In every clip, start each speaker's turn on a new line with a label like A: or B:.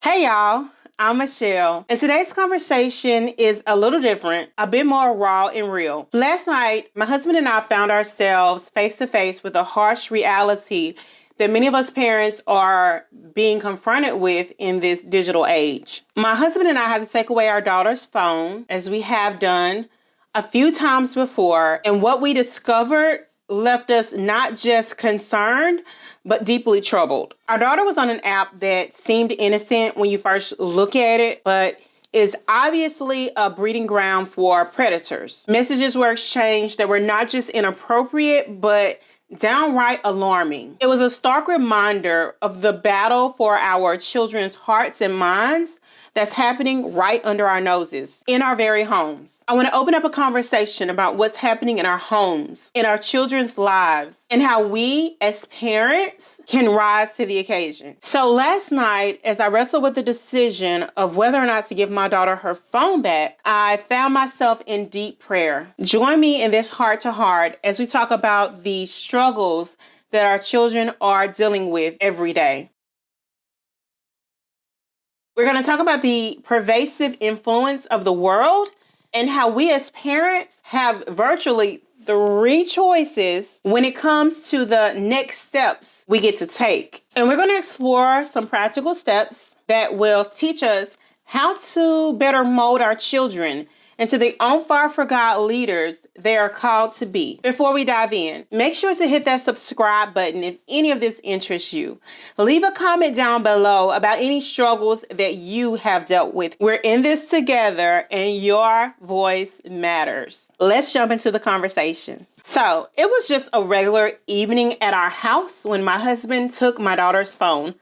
A: Hey y'all, I'm Michelle, and today's conversation is a little different, a bit more raw and real. Last night, my husband and I found ourselves face to face with a harsh reality that many of us parents are being confronted with in this digital age. My husband and I had to take away our daughter's phone, as we have done a few times before, and what we discovered left us not just concerned, but deeply troubled. Our daughter was on an app that seemed innocent when you first look at it, but is obviously a breeding ground for predators. Messages were exchanged that were not just inappropriate, but downright alarming. It was a stark reminder of the battle for our children's hearts and minds that's happening right under our noses, in our very homes. I want to open up a conversation about what's happening in our homes, in our children's lives, and how we as parents can rise to the occasion. So last night, as I wrestled with the decision of whether or not to give my daughter her phone back, I found myself in deep prayer. Join me in this heart-to-heart as we talk about the struggles that our children are dealing with every day. We're going to talk about the pervasive influence of the world and how we as parents have virtually three choices when it comes to the next steps we get to take. And we're going to explore some practical steps that will teach us how to better mold our children into the on fire for God leaders they are called to be. Before we dive in, make sure to hit that subscribe button if any of this interests you. Leave a comment down below about any struggles that you have dealt with. We're in this together and your voice matters. Let's jump into the conversation. So it was just a regular evening at our house when my husband took my daughter's phone.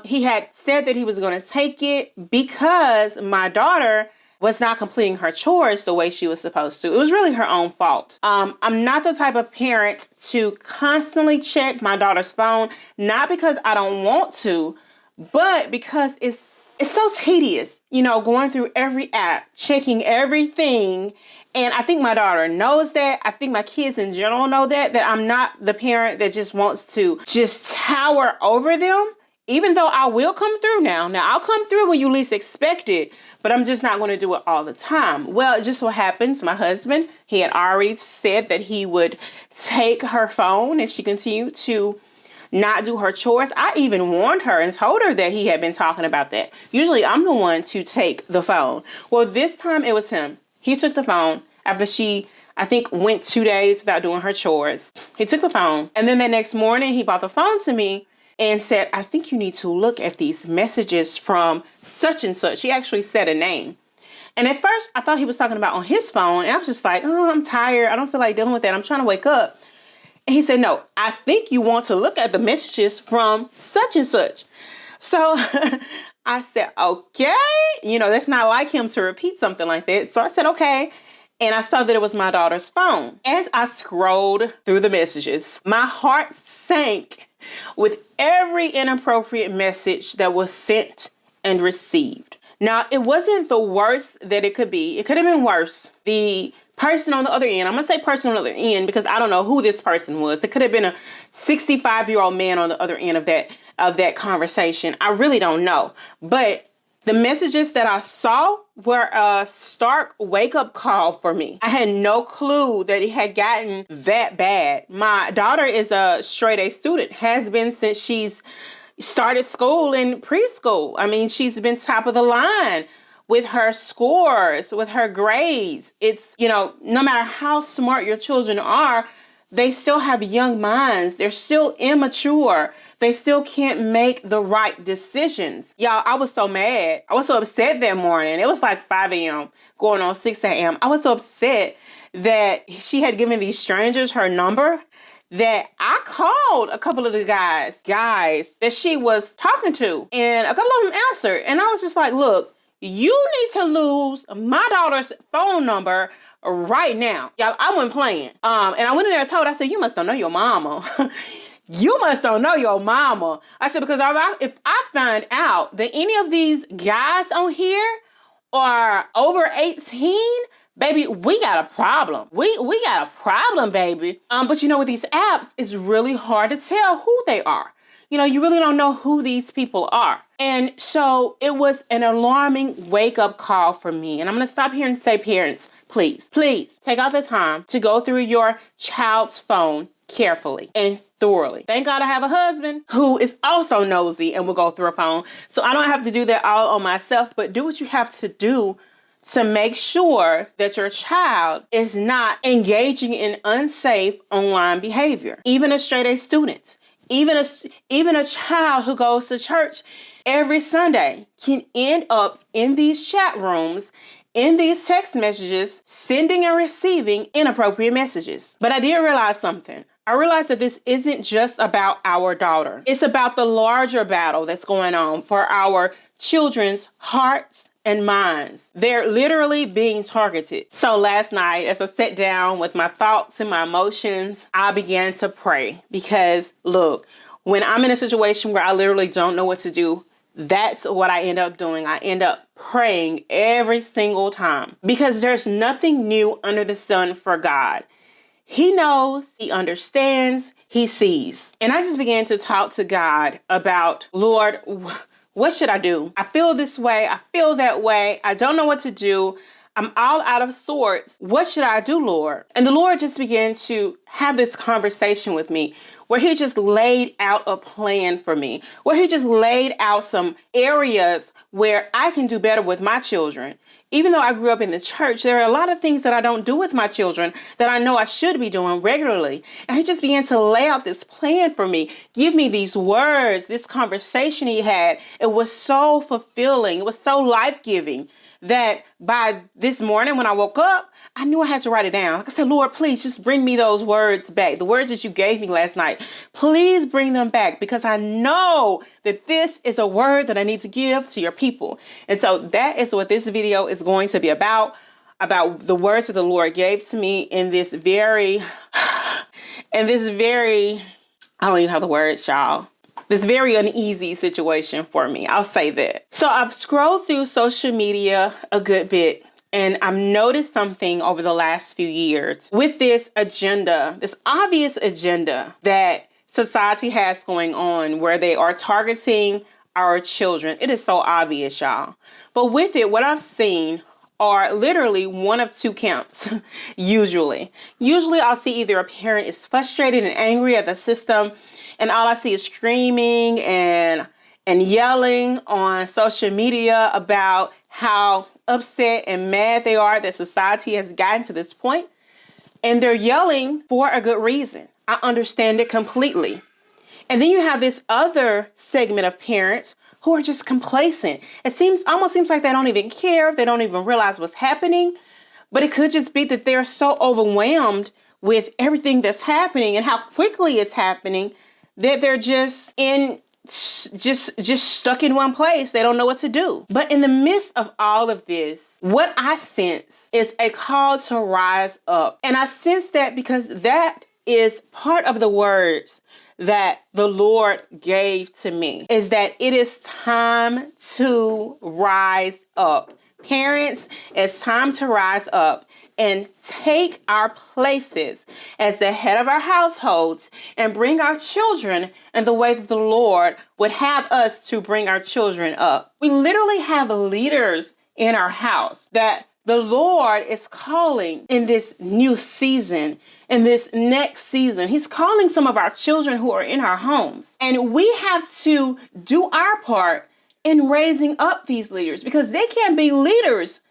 A: He had said that he was going to take it because my daughter was not completing her chores the way she was supposed to. It was really her own fault. I'm not the type of parent to constantly check my daughter's phone, not because I don't want to, but because it's so tedious, going through every app, checking everything. And I think my daughter knows that. I think my kids in general know that I'm not the parent that just wants to just tower over them. Even though I will come through now. Now, I'll come through when you least expect it, but I'm just not going to do it all the time. Well, it just so happens my husband, he had already said that he would take her phone if she continued to not do her chores. I even warned her and told her that he had been talking about that. Usually, I'm the one to take the phone. Well, this time it was him. He took the phone after she, I think, went 2 days without doing her chores. He took the phone. And then the next morning, he brought the phone to me and said, I think you need to look at these messages from such and such. He actually said a name. And at first, I thought he was talking about on his phone. And I was just like, oh, I'm tired. I don't feel like dealing with that. I'm trying to wake up. And he said, no, I think you want to look at the messages from such and such. So I said, okay. That's not like him to repeat something like that. So I said, okay. And I saw that it was my daughter's phone. As I scrolled through the messages, my heart sank with every inappropriate message that was sent and received. Now, it wasn't the worst that it could be. It could have been worse. The person on the other end, I'm going to say person on the other end because I don't know who this person was. It could have been a 65-year-old man on the other end of that conversation. I really don't know. But the messages that I saw were a stark wake-up call for me. I had no clue that it had gotten that bad. My daughter is a straight-A student, has been since she's started school in preschool. I mean, she's been top of the line with her scores, with her grades. It's, no matter how smart your children are, they still have young minds. They're still immature. They still can't make the right decisions. Y'all, I was so mad. I was so upset that morning. It was like 5 a.m. going on 6 a.m. I was so upset that she had given these strangers her number that I called a couple of the guys that she was talking to. And a couple of them answered. And I was just like, look, you need to lose my daughter's phone number right now. Y'all, I wasn't playing. And I went in there and told her, I said, you must don't know your mama. You must don't know your mama. I said, because if I find out that any of these guys on here are over 18, baby, we got a problem. We got a problem, baby. But with these apps, it's really hard to tell who they are. you really don't know who these people are. And so it was an alarming wake-up call for me. And I'm going to stop here and say, parents, please take out the time to go through your child's phone carefully and thoroughly. Thank God I have a husband who is also nosy and will go through a phone. So I don't have to do that all on myself, but do what you have to do to make sure that your child is not engaging in unsafe online behavior. Even a straight A student, even a child who goes to church every Sunday can end up in these chat rooms, in these text messages, sending and receiving inappropriate messages. But I did realize something. I realized that this isn't just about our daughter. It's about the larger battle that's going on for our children's hearts and minds. They're literally being targeted. So last night, as I sat down with my thoughts and my emotions, I began to pray because, look, when I'm in a situation where I literally don't know what to do, that's what I end up doing. I end up praying every single time because there's nothing new under the sun for God. He knows, he understands, he sees. And I just began to talk to God about, Lord, what should I do? I feel this way. I feel that way. I don't know what to do. I'm all out of sorts. What should I do, Lord? And the Lord just began to have this conversation with me where he just laid out a plan for me, where he just laid out some areas where I can do better with my children. Even though I grew up in the church, there are a lot of things that I don't do with my children that I know I should be doing regularly. And he just began to lay out this plan for me, give me these words, this conversation he had. It was so fulfilling. It was so life-giving that by this morning when I woke up, I knew I had to write it down. Like I said, Lord, please just bring me those words back. The words that you gave me last night, please bring them back because I know that this is a word that I need to give to your people. And so that is what this video is going to be about the words that the Lord gave to me in this very, I don't even have the words, y'all. This very uneasy situation for me. I'll say that. So I've scrolled through social media a good bit. And I've noticed something over the last few years with this agenda, this obvious agenda that society has going on where they are targeting our children. It is so obvious, y'all. But with it, what I've seen are literally one of two camps, usually. Usually I'll see either a parent is frustrated and angry at the system, and all I see is screaming and yelling on social media about how upset and mad they are that society has gotten to this point. And they're yelling for a good reason. I understand it completely. And then you have this other segment of parents who are just complacent. It almost seems like they don't even care. They don't even realize what's happening. But it could just be that they're so overwhelmed with everything that's happening and how quickly it's happening that they're just stuck in one place. They don't know what to do. But in the midst of all of this, what I sense is a call to rise up. And I sense that because that is part of the words that the Lord gave to me, is that it is time to rise up. Parents, it's time to rise up and take our places as the head of our households and bring our children in the way that the Lord would have us to bring our children up. We literally have leaders in our house that the Lord is calling in this new season, in this next season. He's calling some of our children who are in our homes. And we have to do our part in raising up these leaders because they can't be leaders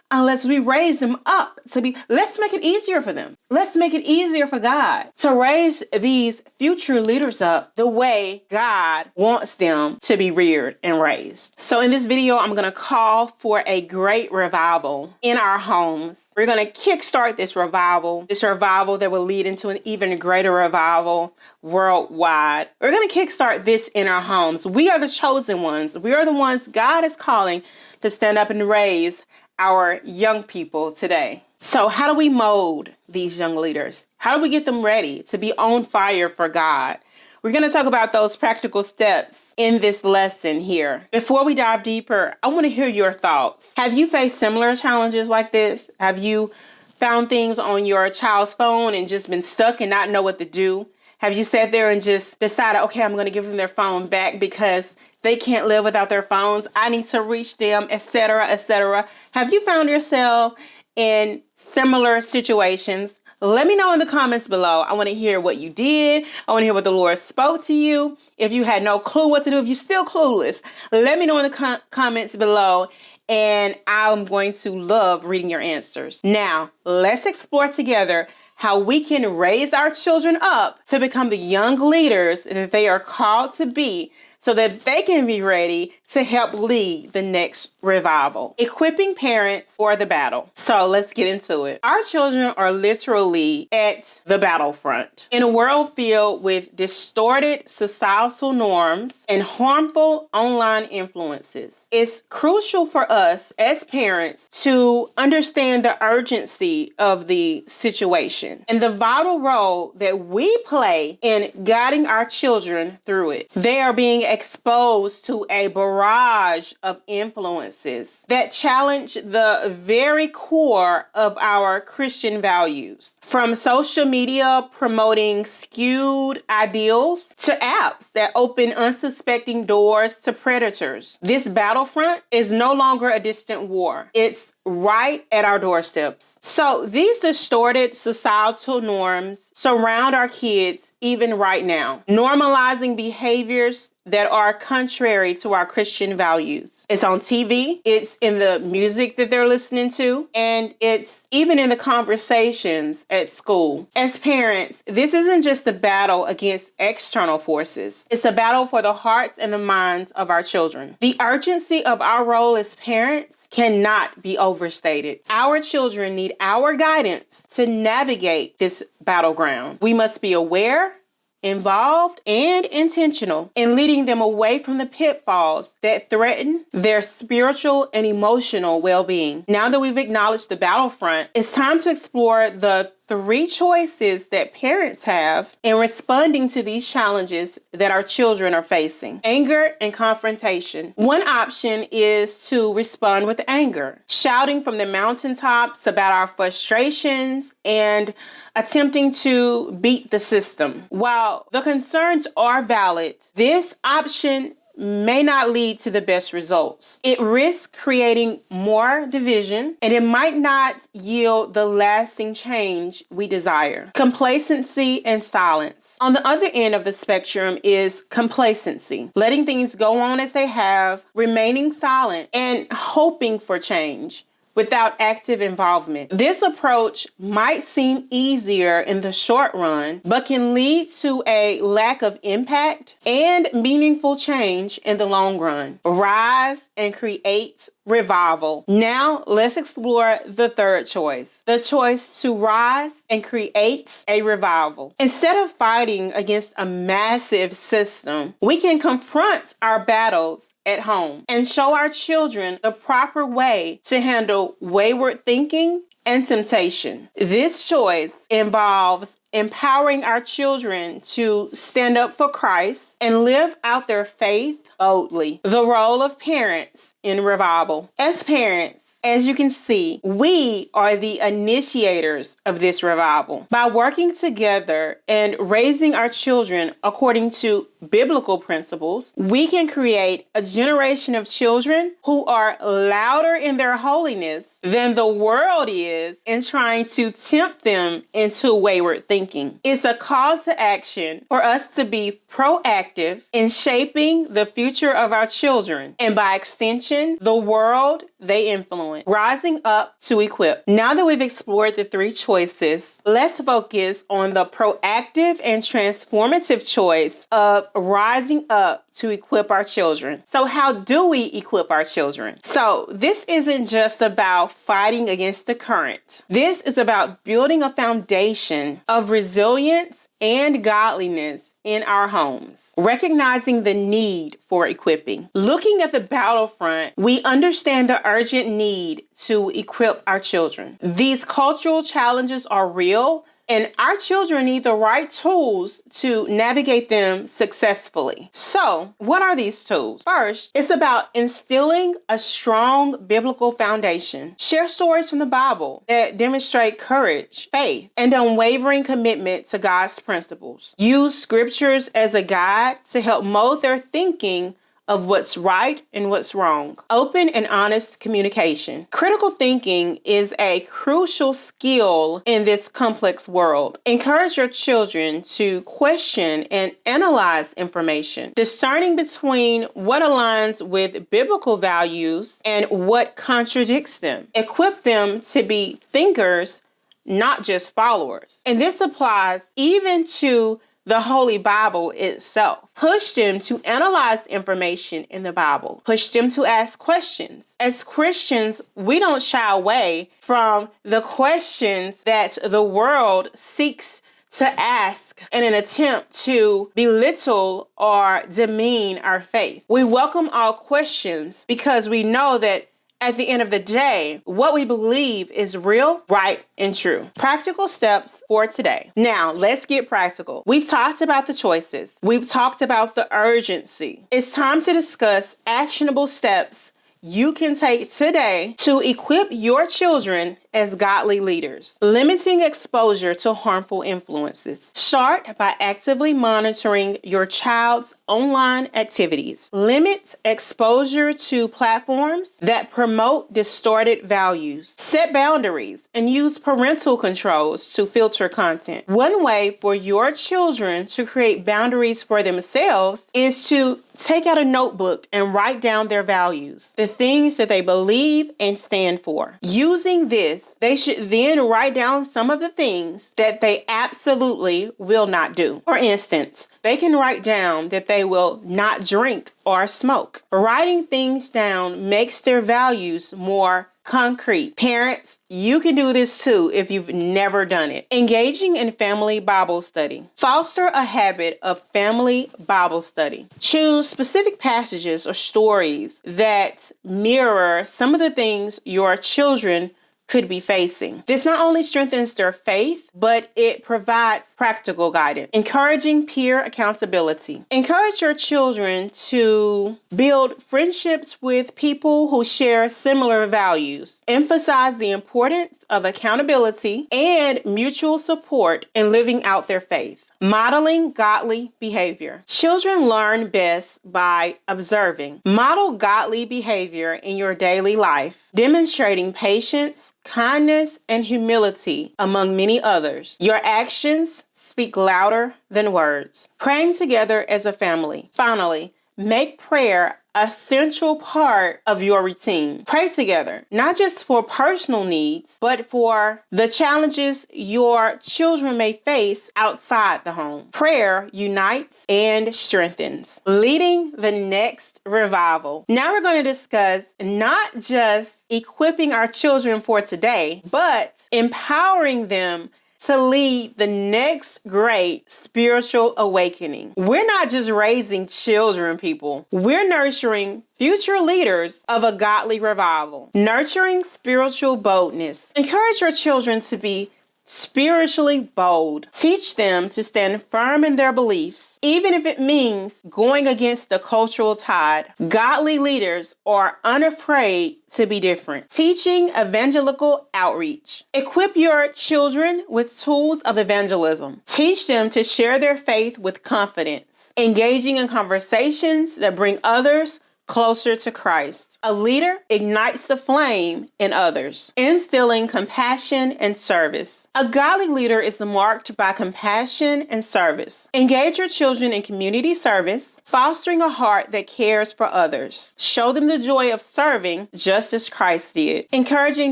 A: unless we raise them up to be. Let's make it easier for them. Let's make it easier for God to raise these future leaders up the way God wants them to be reared and raised. So in this video, I'm going to call for a great revival in our homes. We're going to kickstart this revival that will lead into an even greater revival worldwide. We're going to kickstart this in our homes. We are the chosen ones. We are the ones God is calling to stand up and raise our young people today. So how do we mold these young leaders? How do we get them ready to be on fire for God? We're going to talk about those practical steps in this lesson here. Before we dive deeper, I want to hear your thoughts. Have you faced similar challenges like this? Have you found things on your child's phone and just been stuck and not know what to do? Have you sat there and just decided, okay, I'm going to give them their phone back because they can't live without their phones. I need to reach them, etc., etc. Have you found yourself in similar situations? Let me know in the comments below. I want to hear what you did. I want to hear what the Lord spoke to you. If you had no clue what to do, if you're still clueless, let me know in the comments below. And I'm going to love reading your answers. Now, let's explore together how we can raise our children up to become the young leaders that they are called to be, so that they can be ready to help lead the next revival. Equipping parents for the battle. So let's get into it. Our children are literally at the battlefront. In a world filled with distorted societal norms and harmful online influences, it's crucial for us as parents to understand the urgency of the situation and the vital role that we play in guiding our children through it. They are being exposed to a barrage of influences that challenge the very core of our Christian values. From social media promoting skewed ideals to apps that open unsuspecting doors to predators. This battlefront is no longer a distant war. It's right at our doorsteps. So these distorted societal norms surround our kids even right now, normalizing behaviors that are contrary to our Christian values. It's on TV, it's in the music that they're listening to, and it's even in the conversations at school. As parents, this isn't just a battle against external forces. It's a battle for the hearts and the minds of our children. The urgency of our role as parents cannot be overstated. Our children need our guidance to navigate this battleground. We must be aware, involved, and intentional in leading them away from the pitfalls that threaten their spiritual and emotional well-being. Now that we've acknowledged the battlefront, it's time to explore the 3 choices that parents have in responding to these challenges that our children are facing. Anger and confrontation. One option is to respond with anger, shouting from the mountaintops about our frustrations and attempting to beat the system. While the concerns are valid, this option may not lead to the best results. It risks creating more division, and it might not yield the lasting change we desire. Complacency and silence. On the other end of the spectrum is complacency, letting things go on as they have, remaining silent, and hoping for change without active involvement. This approach might seem easier in the short run, but can lead to a lack of impact and meaningful change in the long run. Rise and create revival. Now, let's explore the 3rd choice. The choice to rise and create a revival. Instead of fighting against a massive system, we can confront our battles at home and show our children the proper way to handle wayward thinking and temptation. This choice involves empowering our children to stand up for Christ and live out their faith boldly. The role of parents in revival. As parents, as you can see, we are the initiators of this revival. By working together and raising our children according to biblical principles, we can create a generation of children who are louder in their holiness than the world is in trying to tempt them into wayward thinking. It's a call to action for us to be proactive in shaping the future of our children, and by extension, the world they influence. Rising up to equip. Now that we've explored the 3 choices, let's focus on the proactive and transformative choice of rising up to equip our children. So how do we equip our children? So this isn't just about fighting against the current. This is about building a foundation of resilience and godliness in our homes, recognizing the need for equipping. Looking at the battlefront, we understand the urgent need to equip our children. These cultural challenges are real, And our children need the right tools to navigate them successfully. So, what are these tools? First, it's about instilling a strong biblical foundation. Share stories from the Bible that demonstrate courage, faith, and unwavering commitment to God's principles. Use scriptures as a guide to help mold their thinking of what's right and what's wrong. Open and honest communication. Critical thinking is a crucial skill in this complex world. Encourage your children to question and analyze information, discerning between what aligns with biblical values and what contradicts them. Equip them to be thinkers, not just followers. And this applies even to the Holy Bible itself. Push them to analyze information in the Bible. Push them to ask questions. As Christians, we don't shy away from the questions that the world seeks to ask in an attempt to belittle or demean our faith. We welcome all questions because we know that at the end of the day, what we believe is real, right, and true. Practical steps for today. Now, let's get practical. We've talked about the choices. We've talked about the urgency. It's time to discuss actionable steps you can take today to equip your children as godly leaders. Limiting exposure to harmful influences. Start by actively monitoring your child's online activities. Limit exposure to platforms that promote distorted values. Set boundaries and use parental controls to filter content. One way for your children to create boundaries for themselves is to take out a notebook and write down their values, the things that they believe and stand for. Using this, they should then write down some of the things that they absolutely will not do. For instance, they can write down that they will not drink or smoke. Writing things down makes their values more concrete. Parents, you can do this too if you've never done it. Engaging in family Bible study. Foster a habit of family Bible study. Choose specific passages or stories that mirror some of the things your children could be facing. This not only strengthens their faith, but it provides practical guidance. Encouraging peer accountability. Encourage your children to build friendships with people who share similar values. Emphasize the importance of accountability and mutual support in living out their faith. Modeling godly behavior. Children learn best by observing. Model godly behavior in your daily life, demonstrating patience, kindness, and humility, among many others. Your actions speak louder than words. Praying together as a family. Finally, make prayer a central part of your routine. Pray together, not just for personal needs, but for the challenges your children may face outside the home. Prayer unites and strengthens, leading the next revival. Now we're going to discuss not just equipping our children for today, but empowering them to lead the next great spiritual awakening. We're not just raising children, people. We're nurturing future leaders of a godly revival. Nurturing spiritual boldness. Encourage your children to be spiritually bold. Teach them to stand firm in their beliefs, even if it means going against the cultural tide. Godly leaders are unafraid to be different. Teaching evangelical outreach. Equip your children with tools of evangelism. Teach them to share their faith with confidence, engaging in conversations that bring others closer to Christ. A leader ignites the flame in others. Instilling compassion and service. A godly leader is marked by compassion and service. Engage your children in community service, fostering a heart that cares for others. Show them the joy of serving just as Christ did. Encouraging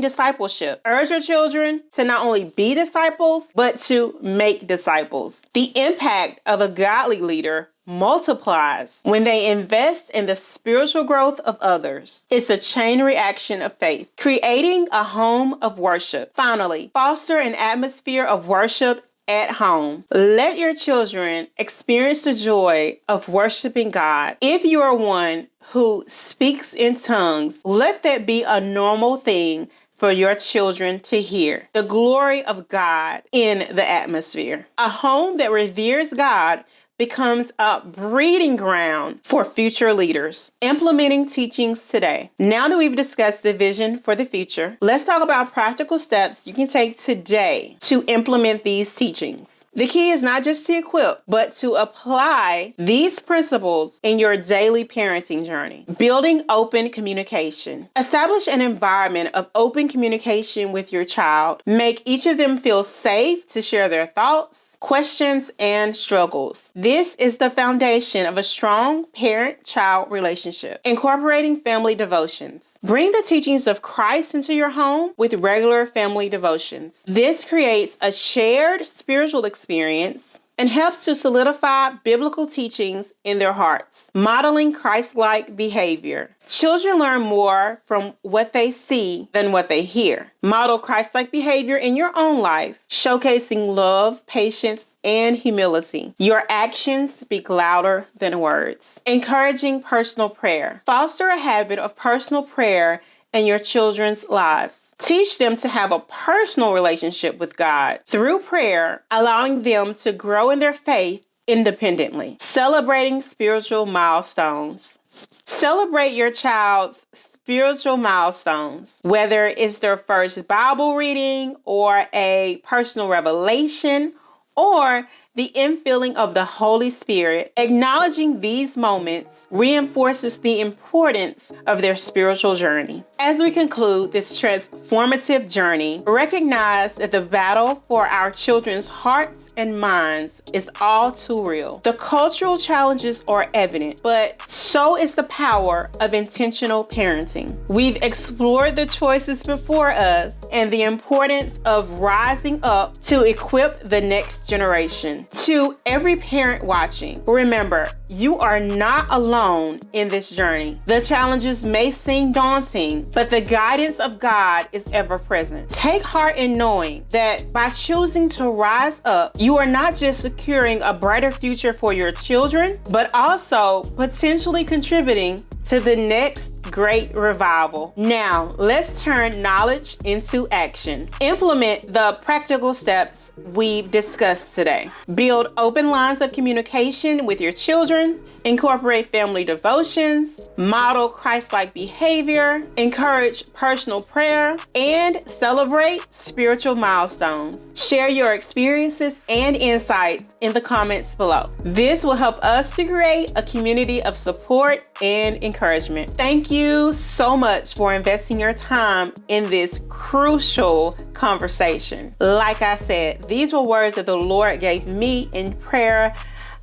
A: discipleship. Urge your children to not only be disciples, but to make disciples. The impact of a godly leader multiplies when they invest in the spiritual growth of others. It's a chain reaction of faith. Creating a home of worship. Finally, foster an atmosphere of worship at home. Let your children experience the joy of worshiping God. If you are one who speaks in tongues, let that be a normal thing for your children to hear the glory of God in the atmosphere. A home that reveres God becomes a breeding ground for future leaders. Implementing teachings today. Now that we've discussed the vision for the future, let's talk about practical steps you can take today to implement these teachings. The key is not just to equip, but to apply these principles in your daily parenting journey. Building open communication. Establish an environment of open communication with your child. Make each of them feel safe to share their thoughts, questions, and struggles. This is the foundation of a strong parent-child relationship. Incorporating family devotions. Bring the teachings of Christ into your home with regular family devotions. This creates a shared spiritual experience and helps to solidify biblical teachings in their hearts. Modeling Christ-like behavior. Children learn more from what they see than what they hear. Model Christ-like behavior in your own life, showcasing love, patience, and humility. Your actions speak louder than words. Encouraging personal prayer. Foster a habit of personal prayer in your children's lives. Teach them to have a personal relationship with God through prayer, allowing them to grow in their faith independently. Celebrating spiritual milestones. Celebrate your child's spiritual milestones, whether it's their first Bible reading or a personal revelation or the infilling of the Holy Spirit. Acknowledging these moments reinforces the importance of their spiritual journey. As we conclude this transformative journey, recognize that the battle for our children's hearts and minds is all too real. The cultural challenges are evident, but so is the power of intentional parenting. We've explored the choices before us and the importance of rising up to equip the next generation. To every parent watching, remember, you are not alone in this journey. The challenges may seem daunting, but the guidance of God is ever present. Take heart in knowing that by choosing to rise up, you are not just securing a brighter future for your children, but also potentially contributing to the next great revival. Now, let's turn knowledge into action. Implement the practical steps we've discussed today. Build open lines of communication with your children. Incorporate family devotions. Model Christ-like behavior. Encourage personal prayer. And celebrate spiritual milestones. Share your experiences and insights in the comments below. This will help us to create a community of support and encouragement. Thank you so much for investing your time in this crucial conversation. Like I said, these were words that the Lord gave me in prayer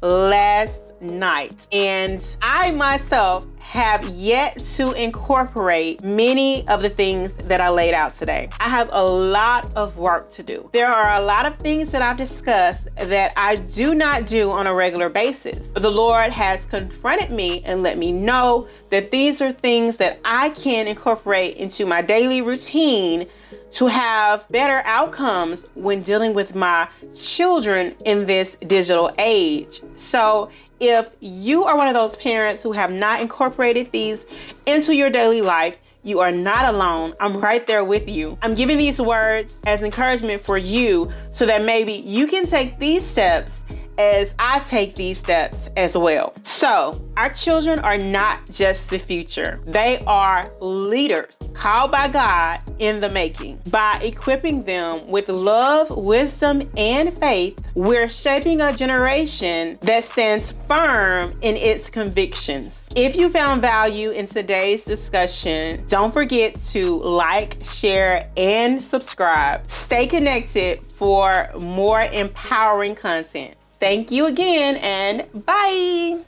A: last night, and I myself have yet to incorporate many of the things that I laid out today. I have a lot of work to do. There are a lot of things that I've discussed that I do not do on a regular basis, but the Lord has confronted me and let me know that these are things that I can incorporate into my daily routine to have better outcomes when dealing with my children in this digital age. So if you are one of those parents who have not incorporated these into your daily life, you are not alone. I'm right there with you. I'm giving these words as encouragement for you so that maybe you can take these steps as I take these steps as well. So our children are not just the future. They are leaders called by God in the making. By equipping them with love, wisdom, and faith, we're shaping a generation that stands firm in its convictions. If you found value in today's discussion, don't forget to like, share, and subscribe. Stay connected for more empowering content. Thank you again, and bye.